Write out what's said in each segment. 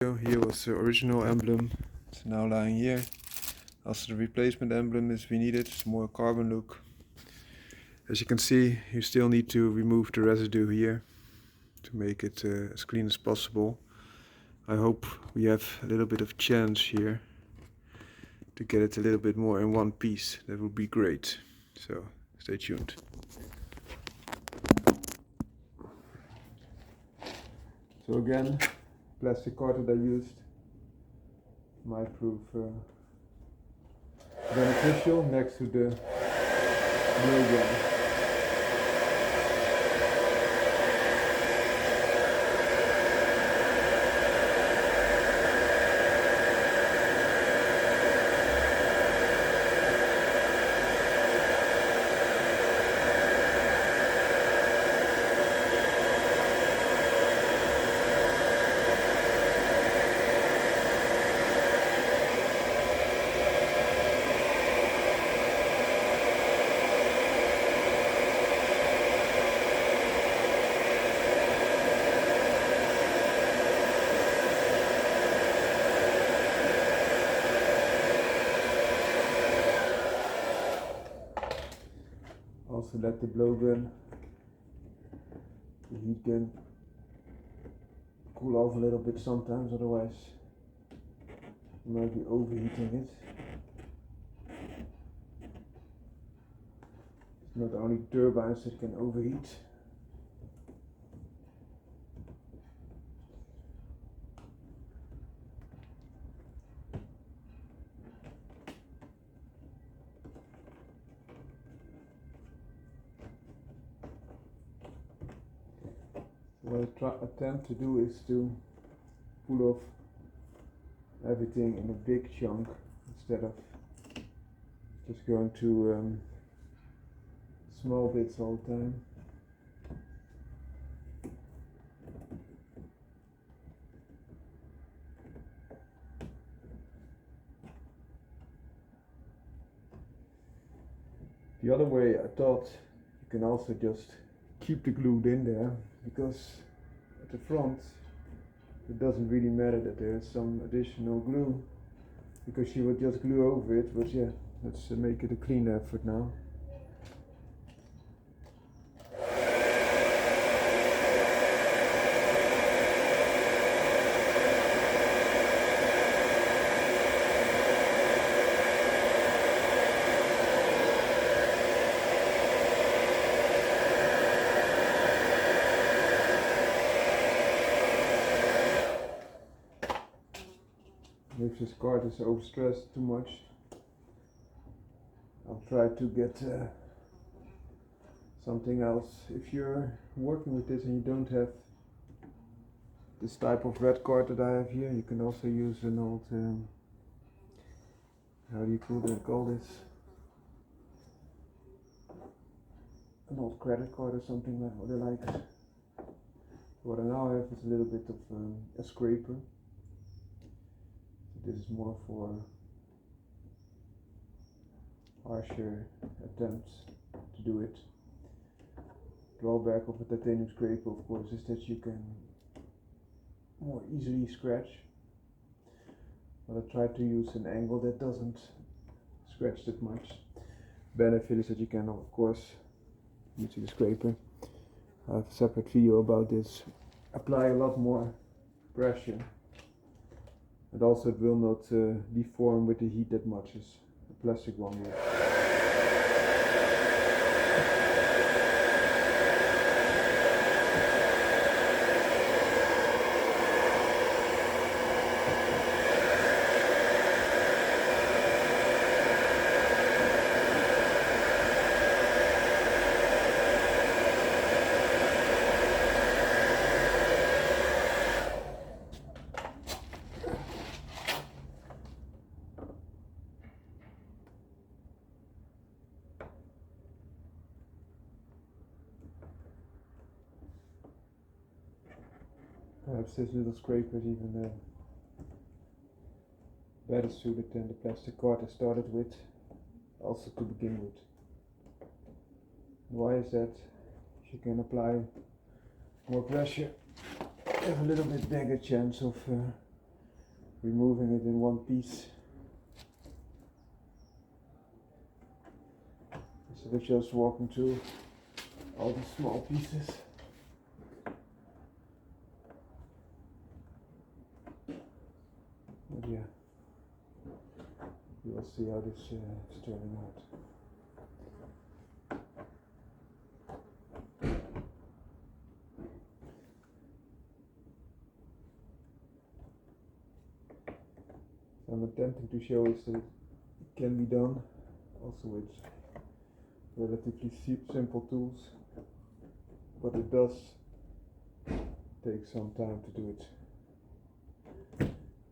Here was the original emblem, it's now lying here. Also the replacement emblem is we needed, it's more carbon look. As you can see, you still need to remove the residue here to make it as clean as possible. I hope we have a little bit of chance here to get it a little bit more in one piece. That would be great. So stay tuned. So again, plastic card that I used might prove beneficial next to the blue gun. Also let the blow gun, the heat gun, cool off a little bit sometimes, otherwise you might be overheating it. It's not only turbines that can overheat. What I attempt to do is to pull off everything in a big chunk instead of just going to small bits all the time. The other way, I thought you can also just keep the glue in there, because at the front it doesn't really matter that there is some additional glue, because you would just glue over it. But yeah, let's make it a clean effort now. If this card is overstressed too much, I'll try to get something else. If you're working with this and you don't have this type of red card that I have here, you can also use an old, how do you call this? An old credit card or something like that. What I now have is a little bit of a scraper. This is more for harsher attempts to do it. Drawback of a titanium scraper, of course, is that you can more easily scratch. But I try to use an angle that doesn't scratch that much. Benefit is that you can, of course, using the scraper, I have a separate video about this, apply a lot more pressure. And also it will not deform with the heat that much as the plastic one will. Perhaps this little scraper is even better suited than the plastic card I started with, also to begin with. Why is that? If you can apply more pressure, you have a little bit bigger chance of removing it in one piece instead of just walking through all the small pieces. But yeah, we will see how this is turning out. I'm attempting to show is that it can be done also with relatively simple tools, but it does take some time to do it.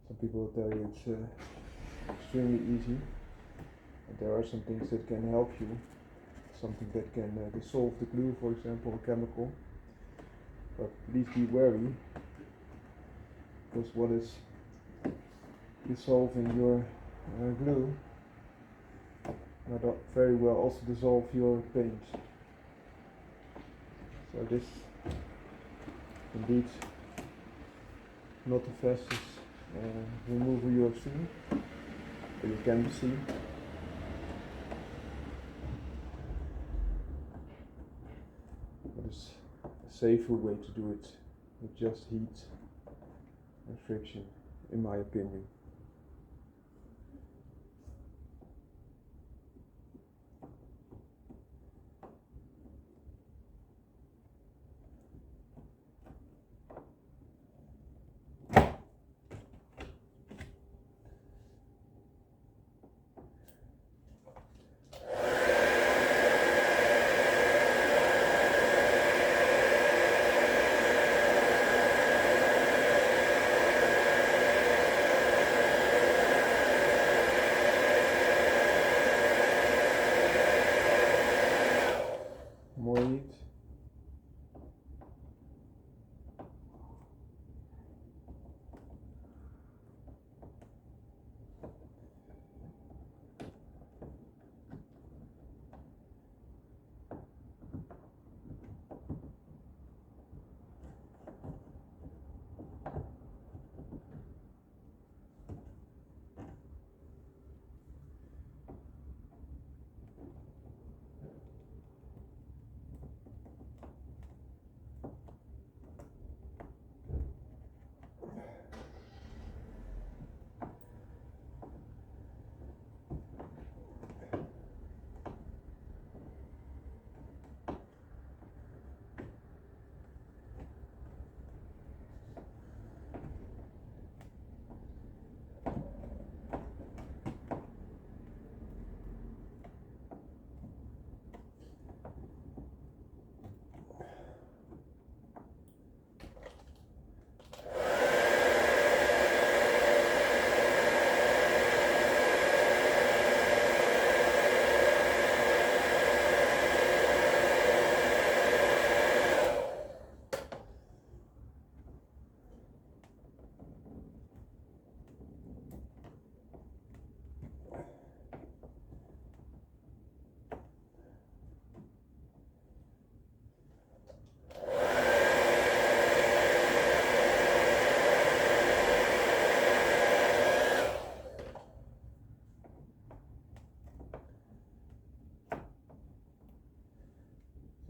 Some people will tell you it's extremely easy, and there are some things that can help you, something that can dissolve the glue, for example, a chemical, but please be wary, because what is dissolving your glue might very well also dissolve your paint. So this indeed not the fastest remover you have seen, but you can see. But it's a safer way to do it with just heat and friction, in my opinion. More heat.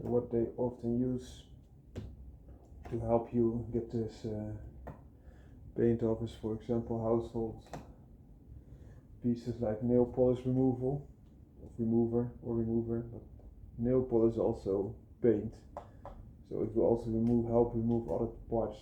What they often use to help you get this paint off is, for example, household pieces like nail polish remover, but nail polish is also paint, so it will also help remove other parts.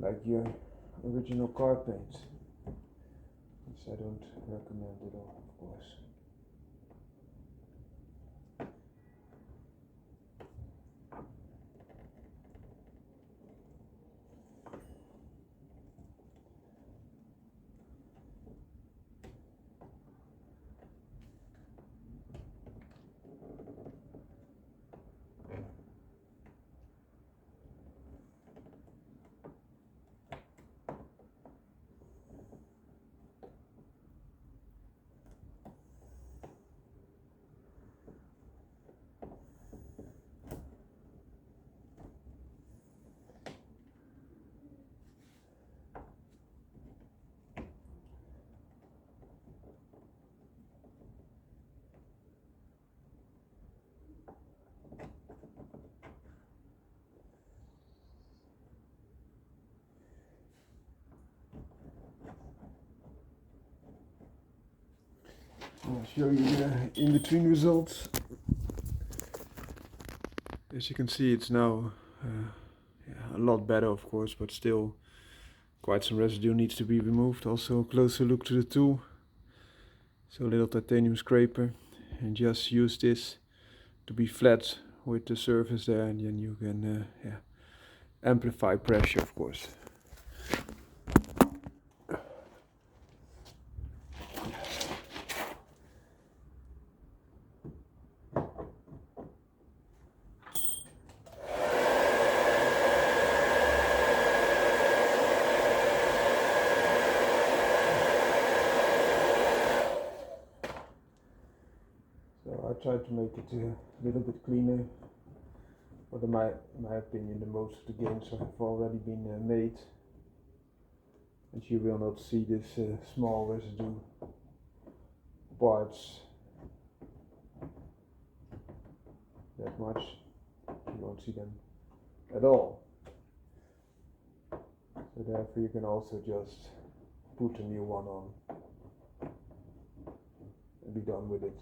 Like your original car paint, which I don't recommend at all, of course. I'll show you the in-between results. As you can see, it's now a lot better, of course, but still quite some residue needs to be removed. Also a closer look to the tool. So a little titanium scraper, and just use this to be flat with the surface there, and then you can amplify pressure, of course. So I tried to make it a little bit cleaner, but in my opinion the most of the gains have already been made, and you will not see this small residue parts that much. You won't see them at all. So therefore you can also just put a new one on and be done with it.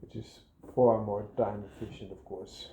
Which is far more time efficient, of course.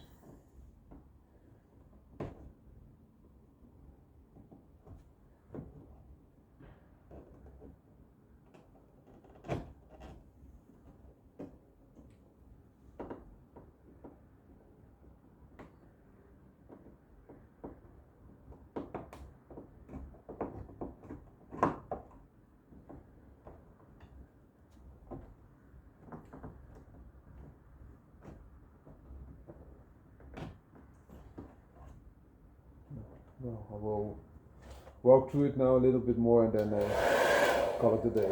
Well, I will walk through it now a little bit more and then call it a day.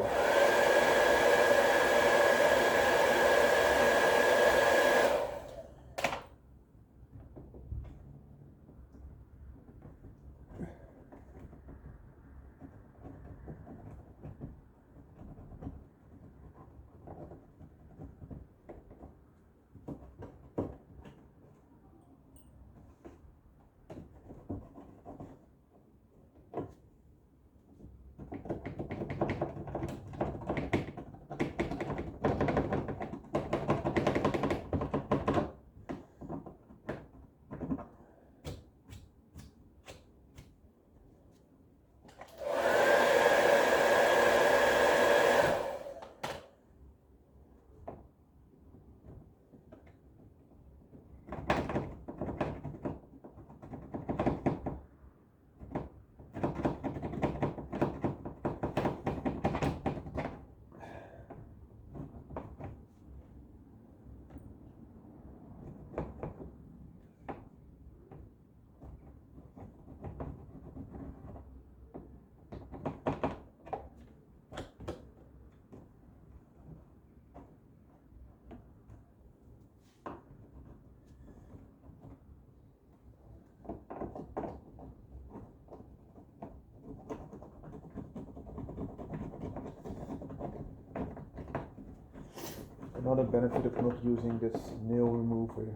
Another benefit of not using this nail remover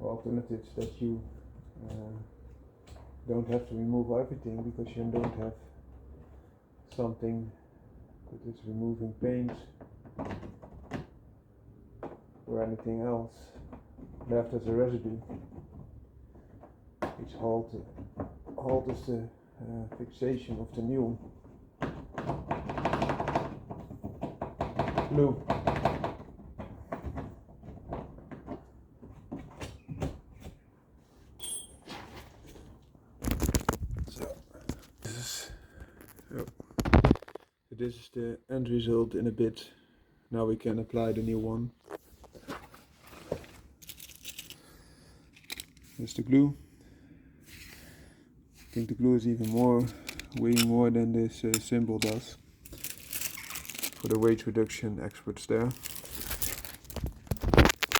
or alternatives that you don't have to remove everything, because you don't have something that is removing paint or anything else left as a residue, which halts the fixation of the new glue. This is the end result in a bit. Now we can apply the new one. Here's the glue. I think the glue is even weighing more than this symbol does. For the weight reduction experts there.